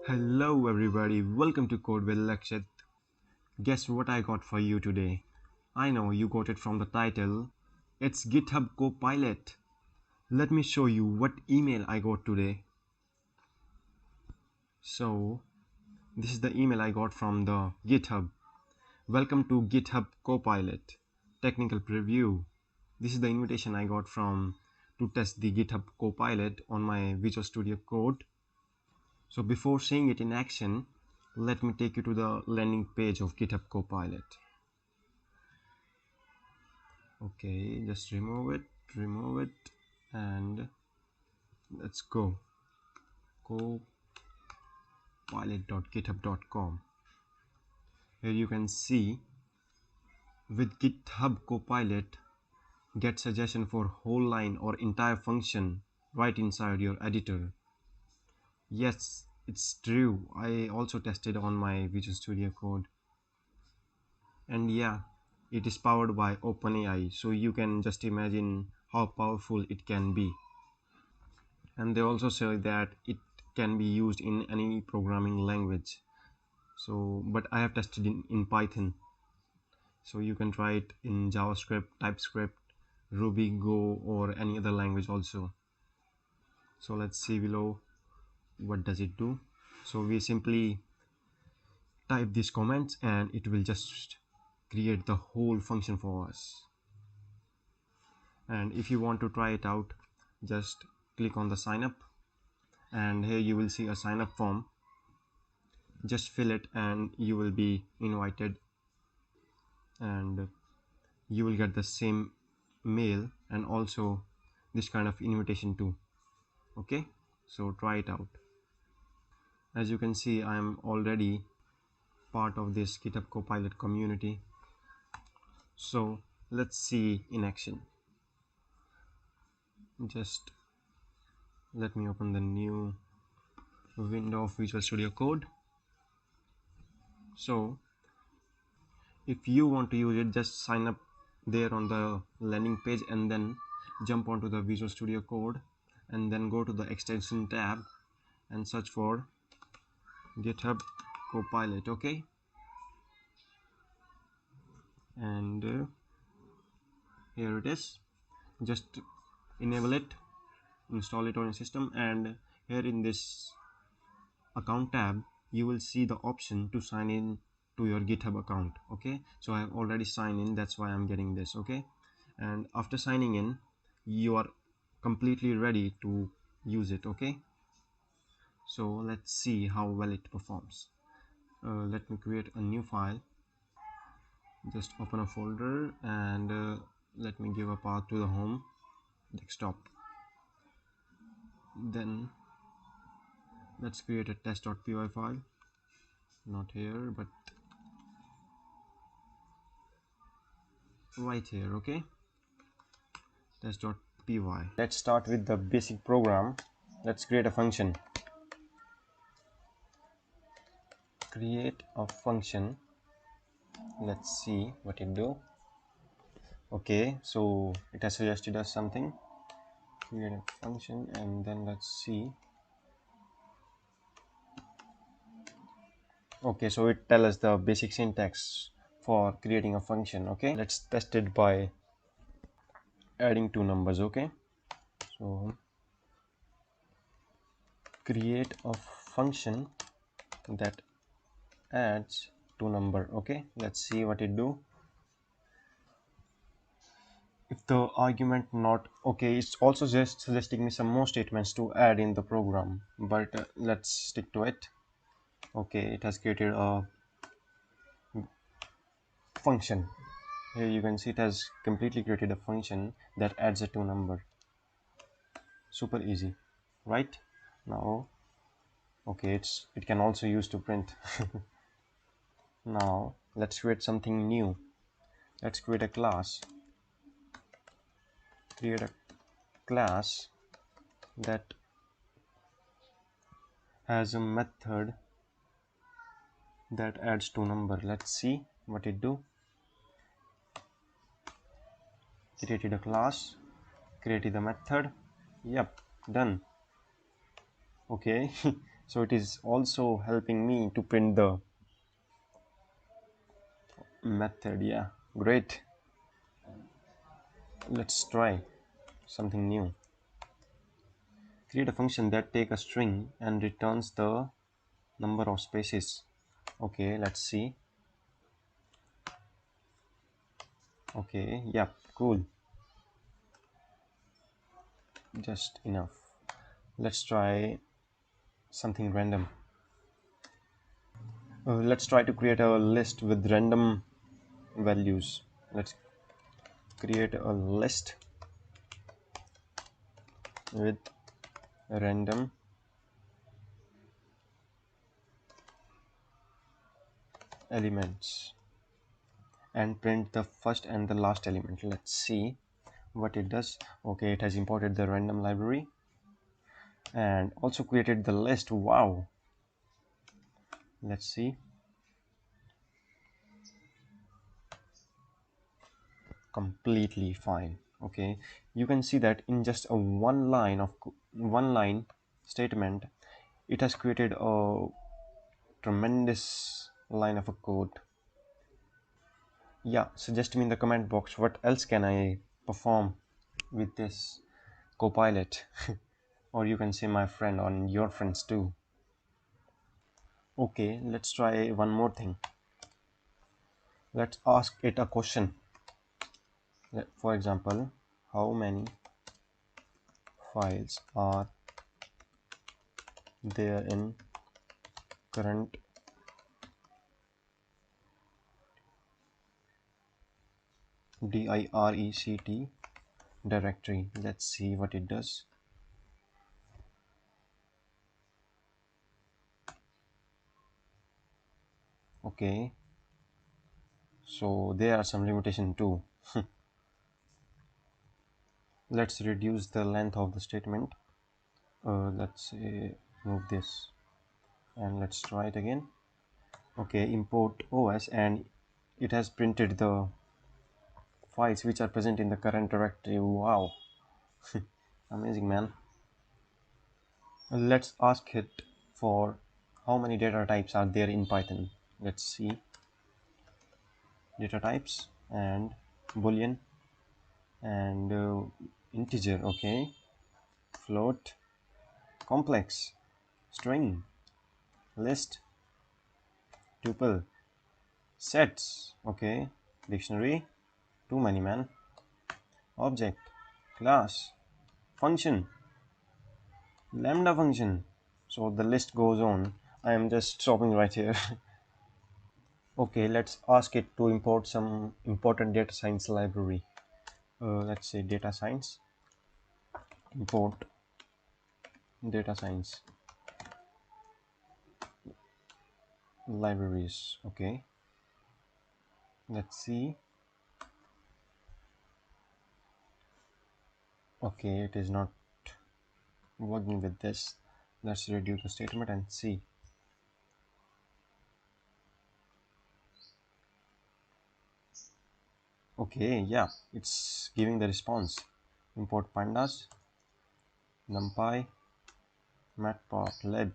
Hello everybody, welcome to Code with Lakshit. Guess what I got for you today? I know you got it from the title. It's GitHub Copilot. Let me show you what email I got today. So, this is the email I got from the GitHub. Welcome to GitHub Copilot. Technical preview. This is the invitation I got to test the GitHub Copilot on my Visual Studio Code. So before seeing it in action, let me take you to the landing page of GitHub Copilot. Okay, just remove it, and let's go. copilot.github.com. Here you can see with GitHub Copilot, get suggestion for whole line or entire function right inside your editor. Yes, it's true. I also tested on my Visual Studio Code. And yeah, it is powered by OpenAI, so you can just imagine how powerful it can be. And they also say that it can be used in any programming language. So, but I have tested in Python. So you can try it in JavaScript, TypeScript, Ruby, Go, or any other language also. So let's see below what does it do. So we simply type these comments and it will just create the whole function for us. And if you want to try it out, just click on the sign up, and here you will see a sign up form. Just fill it and you will be invited, and you will get the same mail and also this kind of invitation too. Okay, so try it out. As you can see, I am already part of this GitHub Copilot community. So let's see in action. Just let me open the new window of Visual Studio Code. So if you want to use it, just sign up there on the landing page and then jump onto the Visual Studio Code and then go to the extension tab and search for GitHub Copilot. Okay, and here it is. Just enable it, install it on your system, and here in this account tab you will see the option to sign in to your GitHub account. Okay, so I have already signed in, that's why I'm getting this. Okay, and after signing in, you are completely ready to use it. Okay, so let's see how well it performs. Let me create a new file. Just open a folder and let me give a path to the home desktop. Then let's create a test.py file, not here but right here. Okay, test.py. Let's start with the basic program. Let's create a function. Create a function. Let's see what it do. Okay, so it has suggested us something. Create a function, and then let's see. Okay, so it tells us the basic syntax for creating a function. Okay, let's test it by adding two numbers. Okay, so create a function that adds two number. Okay, let's see what it do. If the argument not okay, it's also just suggesting me some more statements to add in the program, but let's stick to it. Okay, it has created a function. Here you can see it has completely created a function that adds a two number. Super easy, right? Now okay, it can also use to print. Now let's create something new. Let's create a class. Create a class that has a method that adds two number. Let's see what it do. Created a class, created a method. Yep, done. Okay, So it is also helping me to print the method. Yeah, great. Let's try something new. Create a function that takes a string and returns the number of spaces. Okay, let's see. Okay, yeah, cool. Just enough. Let's try something random. Let's try to create a list with random values. Let's create a list with random elements and print the first and the last element. Let's see what it does. Okay, it has imported the random library and also created the list. Wow. Let's see. Completely fine. Okay, you can see that in just a one line statement, it has created a tremendous line of a code. Yeah, suggest me in the comment box what else can I perform with this Copilot. Or you can say my friend or your friends too. Okay, let's try one more thing. Let's ask it a question. For example, how many files are there in current DIRECT directory? Let's see what it does. Okay, so there are some limitation too. Let's reduce the length of the statement. Let's say move this and let's try it again. Okay, import OS and it has printed the files which are present in the current directory. Wow. Amazing, man. Let's ask it for how many data types are there in Python. Let's see. Data types and boolean and integer. Okay, float, complex, string, list, tuple, sets. Okay, dictionary, too many, man, object, class, function, lambda function. So the list goes on. I am just stopping right here. Okay, let's ask it to import some important data science library. Let's say data science, import data science libraries. Okay, let's see. Okay, it is not working with this. Let's reduce the statement and see. Okay, yeah, it's giving the response. Import pandas, numpy, matplotlib,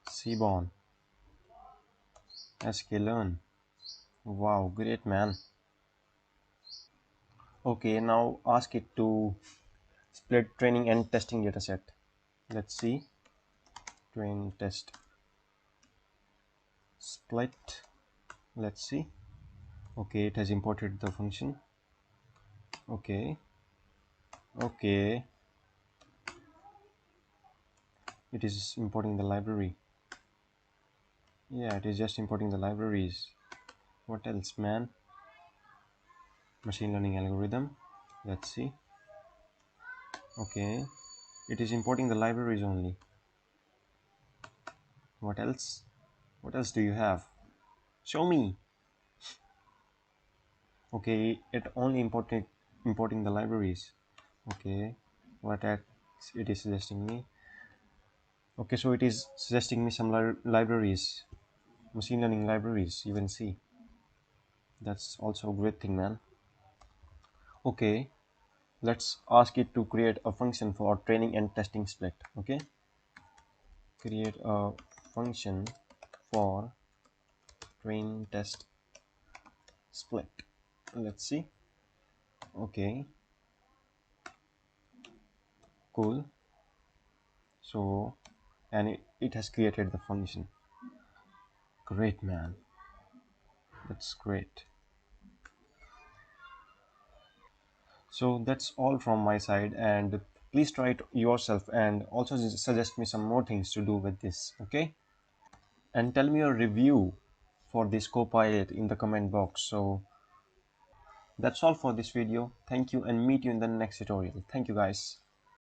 seaborn, sklearn. Wow, great, man. Okay, now ask it to split training and testing dataset. Let's see. Train, test, split. Let's see. Okay, it has imported the function. Okay, okay, it is importing the library. Yeah, it is just importing the libraries. What else, man? Machine learning algorithm. Let's see. Okay, it is importing the libraries only. What else? What else do you have? Show me. Okay, it only importing the libraries. Okay, what else it is suggesting me? Okay, so it is suggesting me some libraries, machine learning libraries. You can see. That's also a great thing, man. Okay, let's ask it to create a function for training and testing split. Okay, create a function for train test split. Let's see. Okay, cool. So, and it has created the function. Great, man. That's great. So that's all from my side, and please try it yourself and also suggest me some more things to do with this. Okay, and tell me your review for this copilot in the comment box. So that's all for this video. Thank you, and meet you in the next tutorial. Thank you, guys.